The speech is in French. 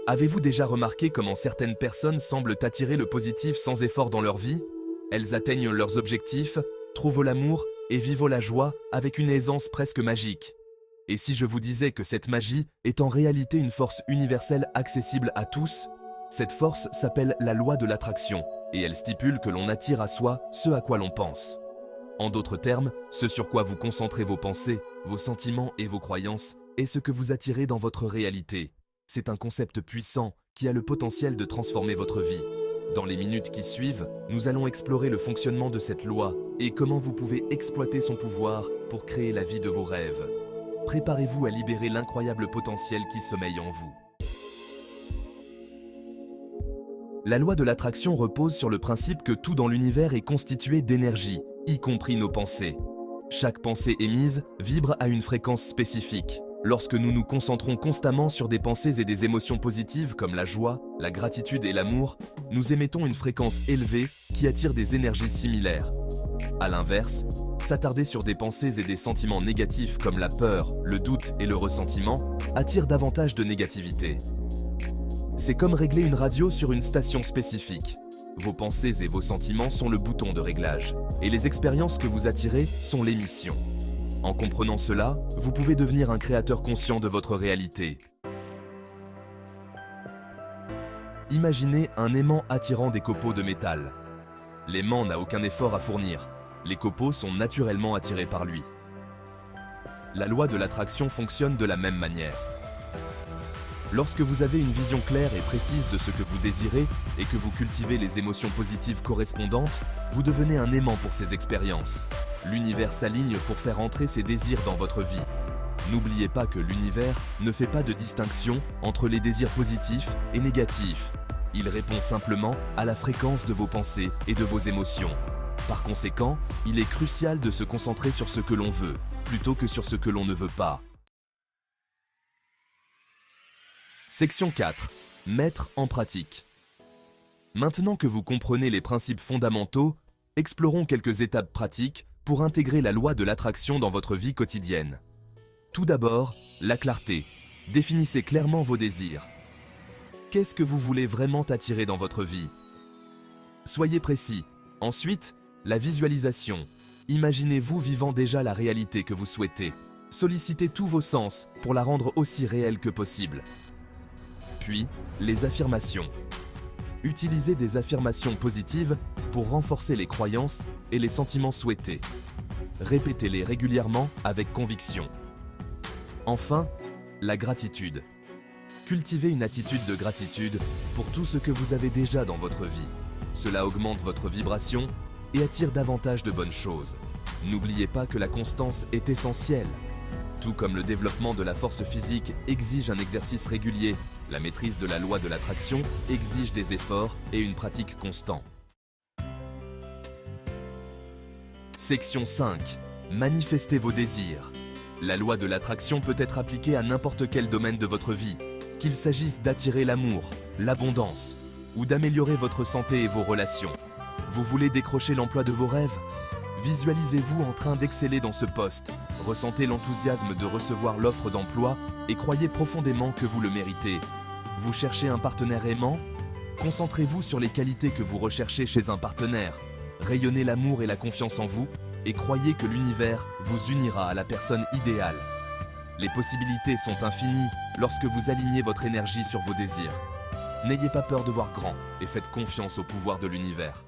Avez-vous déjà remarqué comment certaines personnes semblent attirer le positif sans effort dans leur vie? Elles atteignent leurs objectifs, trouvent l'amour et vivent la joie avec une aisance presque magique. Et si je vous disais que cette magie est en réalité une force universelle accessible à tous? Cette force s'appelle la loi de l'attraction, et elle stipule que l'on attire à soi ce à quoi l'on pense. En d'autres termes, ce sur quoi vous concentrez vos pensées, vos sentiments et vos croyances est ce que vous attirez dans votre réalité. C'est un concept puissant qui a le potentiel de transformer votre vie. Dans les minutes qui suivent, nous allons explorer le fonctionnement de cette loi et comment vous pouvez exploiter son pouvoir pour créer la vie de vos rêves. Préparez-vous à libérer l'incroyable potentiel qui sommeille en vous. La loi de l'attraction repose sur le principe que tout dans l'univers est constitué d'énergie, y compris nos pensées. Chaque pensée émise vibre à une fréquence spécifique. Lorsque nous nous concentrons constamment sur des pensées et des émotions positives comme la joie, la gratitude et l'amour, nous émettons une fréquence élevée qui attire des énergies similaires. A l'inverse, s'attarder sur des pensées et des sentiments négatifs comme la peur, le doute et le ressentiment attire davantage de négativité. C'est comme régler une radio sur une station spécifique. Vos pensées et vos sentiments sont le bouton de réglage, et les expériences que vous attirez sont l'émission. En comprenant cela, vous pouvez devenir un créateur conscient de votre réalité. Imaginez un aimant attirant des copeaux de métal. L'aimant n'a aucun effort à fournir. Les copeaux sont naturellement attirés par lui. La loi de l'attraction fonctionne de la même manière. Lorsque vous avez une vision claire et précise de ce que vous désirez et que vous cultivez les émotions positives correspondantes, vous devenez un aimant pour ces expériences. L'univers s'aligne pour faire entrer ses désirs dans votre vie. N'oubliez pas que l'univers ne fait pas de distinction entre les désirs positifs et négatifs. Il répond simplement à la fréquence de vos pensées et de vos émotions. Par conséquent, il est crucial de se concentrer sur ce que l'on veut, plutôt que sur ce que l'on ne veut pas. Section 4. Mettre en pratique. Maintenant que vous comprenez les principes fondamentaux, explorons quelques étapes pratiques pour intégrer la loi de l'attraction dans votre vie quotidienne. Tout d'abord, la clarté. Définissez clairement vos désirs. Qu'est-ce que vous voulez vraiment attirer dans votre vie? Soyez précis. Ensuite, la visualisation. Imaginez-vous vivant déjà la réalité que vous souhaitez. Sollicitez tous vos sens pour la rendre aussi réelle que possible. Puis, les affirmations. Utilisez des affirmations positives pour renforcer les croyances et les sentiments souhaités. Répétez-les régulièrement avec conviction. Enfin, la gratitude. Cultivez une attitude de gratitude pour tout ce que vous avez déjà dans votre vie. Cela augmente votre vibration et attire davantage de bonnes choses. N'oubliez pas que la constance est essentielle. Tout comme le développement de la force physique exige un exercice régulier, la maîtrise de la loi de l'attraction exige des efforts et une pratique constante. Section 5. Manifestez vos désirs. La loi de l'attraction peut être appliquée à n'importe quel domaine de votre vie, qu'il s'agisse d'attirer l'amour, l'abondance ou d'améliorer votre santé et vos relations. Vous voulez décrocher l'emploi de vos rêves? Visualisez-vous en train d'exceller dans ce poste, ressentez l'enthousiasme de recevoir l'offre d'emploi et croyez profondément que vous le méritez. Vous cherchez un partenaire aimant? Concentrez-vous sur les qualités que vous recherchez chez un partenaire. Rayonnez l'amour et la confiance en vous et croyez que l'univers vous unira à la personne idéale. Les possibilités sont infinies lorsque vous alignez votre énergie sur vos désirs. N'ayez pas peur de voir grand et faites confiance au pouvoir de l'univers.